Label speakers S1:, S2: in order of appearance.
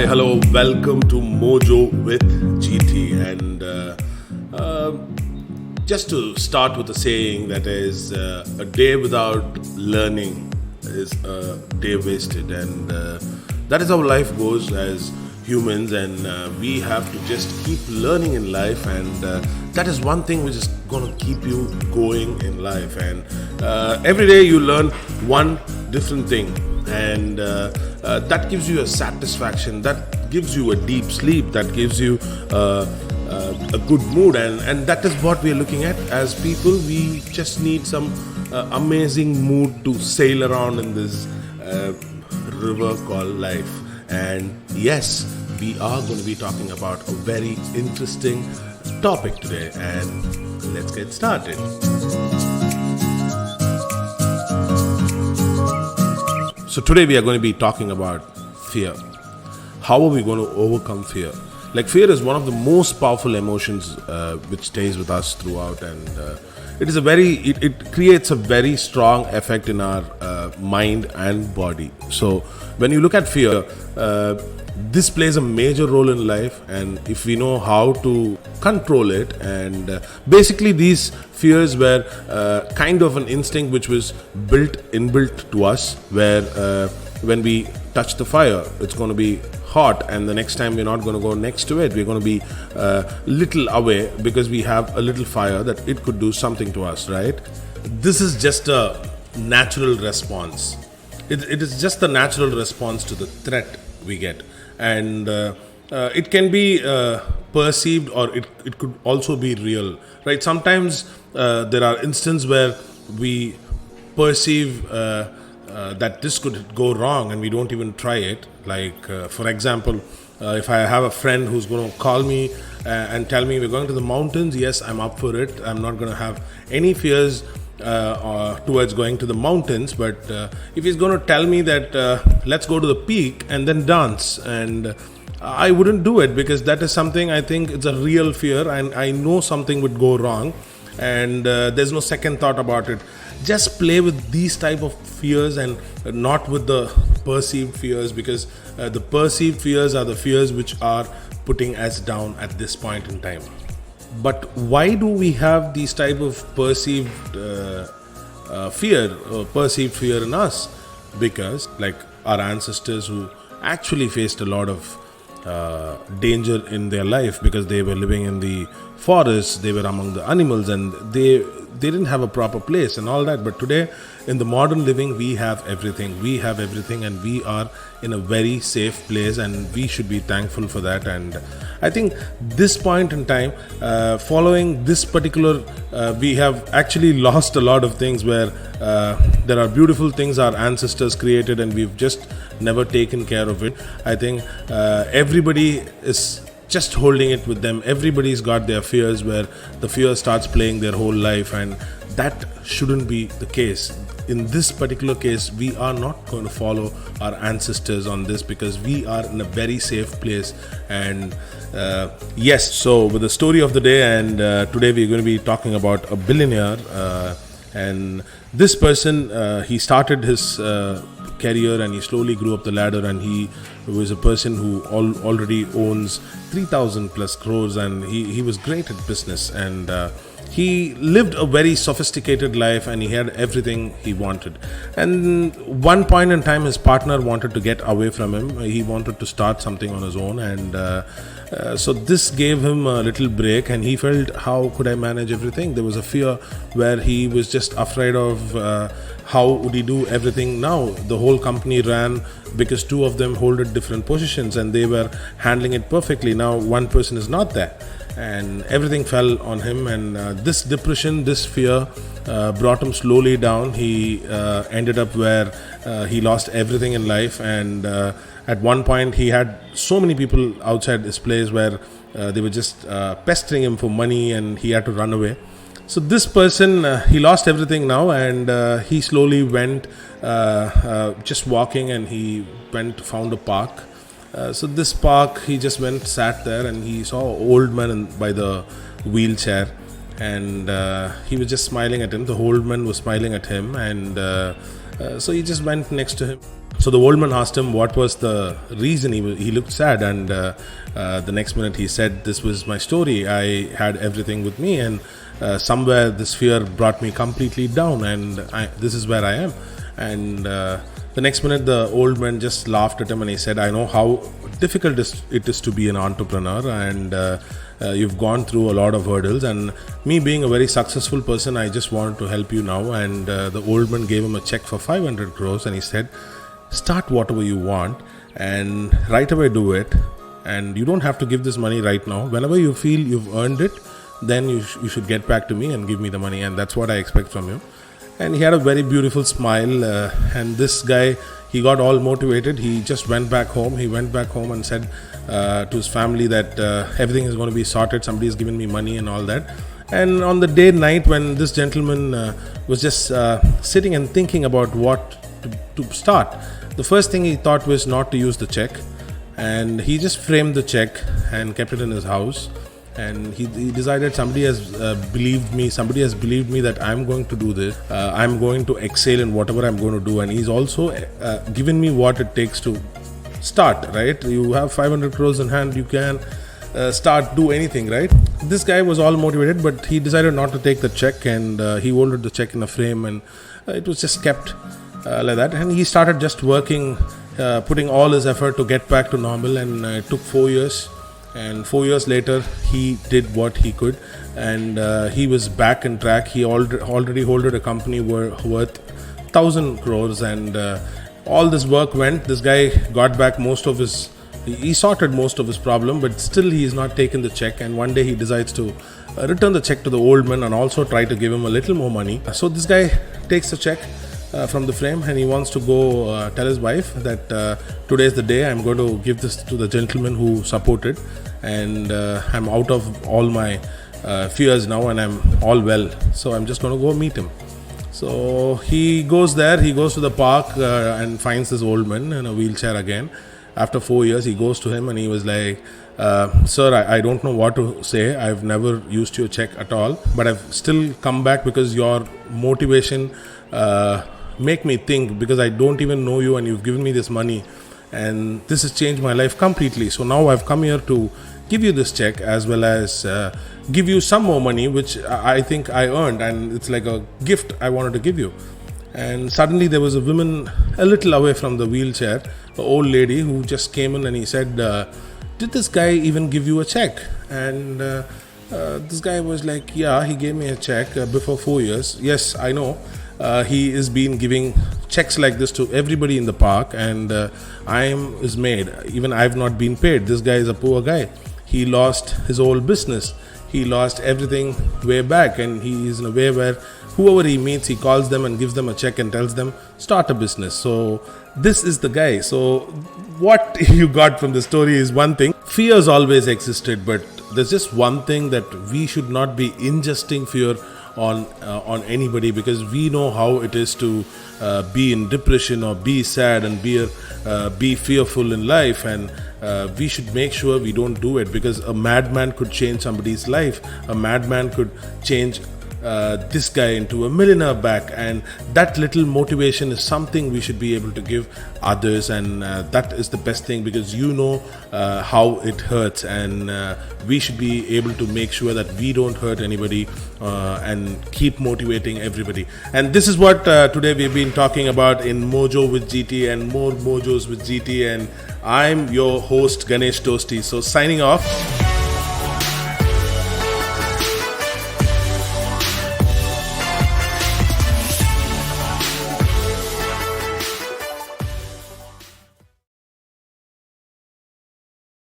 S1: hello, welcome to Mojo with GT. And just to start with a saying that is a day without learning is a day wasted. And that is how life goes as humans. And we have to just keep learning in life. And that is one thing which is going to keep you going in life. And every day you learn one different thing. And that gives you a satisfaction, that gives you a deep sleep, that gives you a good mood, and that is what we are looking at as people. We just need some amazing mood to sail around in this river called life. And yes, we are going to be talking about a very interesting topic today, and let's get started. So today we are going to be talking about fear. How are we going to overcome fear? Like, fear is one of the most powerful emotions which stays with us throughout, and it creates a very strong effect in our mind and body. So when you look at fear, this plays a major role in life, and if we know how to control it, and basically these fears were kind of an instinct which was inbuilt to us, where when we touch the fire, it's going to be hot, and the next time we're not going to go next to it, we're going to be little away because we have a little fire that it could do something to us, right? This is just a natural response. It is just the natural response to the threat we get. And it can be perceived, or it could also be real, right? Sometimes there are instances where we perceive that this could go wrong and we don't even try it. Like, for example, if I have a friend who's going to call me and tell me we're going to the mountains, yes, I'm up for it. I'm not going to have any fears towards going to the mountains. But if he's going to tell me that let's go to the peak and then dance, and I wouldn't do it, because that is something, I think it's a real fear, and I know something would go wrong, and there's no second thought about it. Just play with these type of fears and not with the perceived fears, because the perceived fears are the fears which are putting us down at this point in time. But why do we have these type of perceived fear in us? Because, like, our ancestors who actually faced a lot of danger in their life, because they were living in the forests, they were among the animals, and they didn't have a proper place and all that. But today, in the modern living, we have everything, and we are in a very safe place, and we should be thankful for that. And I think this point in time, following this particular, we have actually lost a lot of things, where there are beautiful things our ancestors created, and we've just never taken care of it. I think everybody is just holding it with them. Everybody's got their fears, where the fear starts playing their whole life, and that shouldn't be the case. In this particular case, we are not going to follow our ancestors on this, because we are in a very safe place. And yes, so with the story of the day, and today we're going to be talking about a billionaire, and this person, he started his career, and he slowly grew up the ladder, and he was a person who already owns 3,000 plus crores, and he was great at business, and he lived a very sophisticated life, and he had everything he wanted. And one point in time, his partner wanted to get away from him. He wanted to start something on his own, and so this gave him a little break, and he felt, how could I manage everything? There was a fear where he was just afraid of how would he do everything now. The whole company ran because two of them holded different positions, and they were handling it perfectly. Now one person is not there, and everything fell on him. And this depression, this fear brought him slowly down. He ended up where he lost everything in life, and at one point he had so many people outside this place where they were just pestering him for money, and he had to run away. So this person, he lost everything now, and he slowly went just walking, and he found a park. So this park, he just went, sat there, and he saw an old man by the wheelchair, and he was just smiling at him. The old man was smiling at him, and so he just went next to him. So the old man asked him what was the reason. He looked sad, and the next minute he said, "This was my story. I had everything with me, and somewhere this fear brought me completely down, and this is where I am." And the next minute the old man just laughed at him, and he said, "I know how difficult it is to be an entrepreneur, and you've gone through a lot of hurdles, and me being a very successful person, I just wanted to help you now." And the old man gave him a check for 500 crores, and he said, "Start whatever you want and right away do it, and you don't have to give this money right now. Whenever you feel you've earned it, then you should get back to me and give me the money, and that's what I expect from you." And he had a very beautiful smile, and this guy, he got all motivated. He just went back home. He went back home and said to his family that everything is going to be sorted, somebody has given me money and all that. And on the night when this gentleman was just sitting and thinking about what to start, the first thing he thought was not to use the check, and he just framed the check and kept it in his house. And he decided, somebody has believed me that I'm going to do this, I'm going to excel in whatever I'm going to do, and he's also given me what it takes to start, right? You have 500 crores in hand, you can do anything, right? This guy was all motivated, but he decided not to take the check, and he folded the check in a frame, and it was just kept like that. And he started just working, putting all his effort to get back to normal, and it took 4 years. And 4 years later, he did what he could, and he was back in track. He already holded a company worth 1,000 crores, and all this work went. This guy got back he sorted most of his problem, but still he is not taking the check. And one day he decides to return the check to the old man and also try to give him a little more money. So this guy takes the check from the frame, and he wants to go tell his wife that today is the day. I'm going to give this to the gentleman who supported, and I'm out of all my fears now, and I'm all well, so I'm just going to go meet him. So he goes there, he goes to the park and finds this old man in a wheelchair again. After 4 years, he goes to him and he was like, "Sir, I don't know what to say. I've never used your check at all, but I've still come back because your motivation make me think, because I don't even know you and you've given me this money, and this has changed my life completely. So now I've come here to give you this check, as well as give you some more money, which I think I earned, and it's like a gift I wanted to give you." And suddenly there was a woman a little away from the wheelchair, an old lady, who just came in, and he said, "Did this guy even give you a check?" And this guy was like, "Yeah, he gave me a check before 4 years. Yes, I know. He has been giving checks like this to everybody in the park, and I am his maid. Even I've not been paid. This guy is a poor guy. He lost his whole business. He lost everything way back, and he is in a way where whoever he meets, he calls them and gives them a check and tells them, start a business." So this is the guy. So what you got from the story is one thing. Fears always existed, but there's just one thing, that we should not be ingesting fear on anybody, because we know how it is to be in depression or be sad and be fearful in life, and we should make sure we don't do it, because a madman could change somebody's life. A madman could change this guy into a millionaire back, and that little motivation is something we should be able to give others, and that is the best thing, because you know how it hurts, and we should be able to make sure that we don't hurt anybody and keep motivating everybody. And this is what today we've been talking about in Mojo with GT and more Mojos with GT, and I'm your host Ganesh Toasty. So signing off.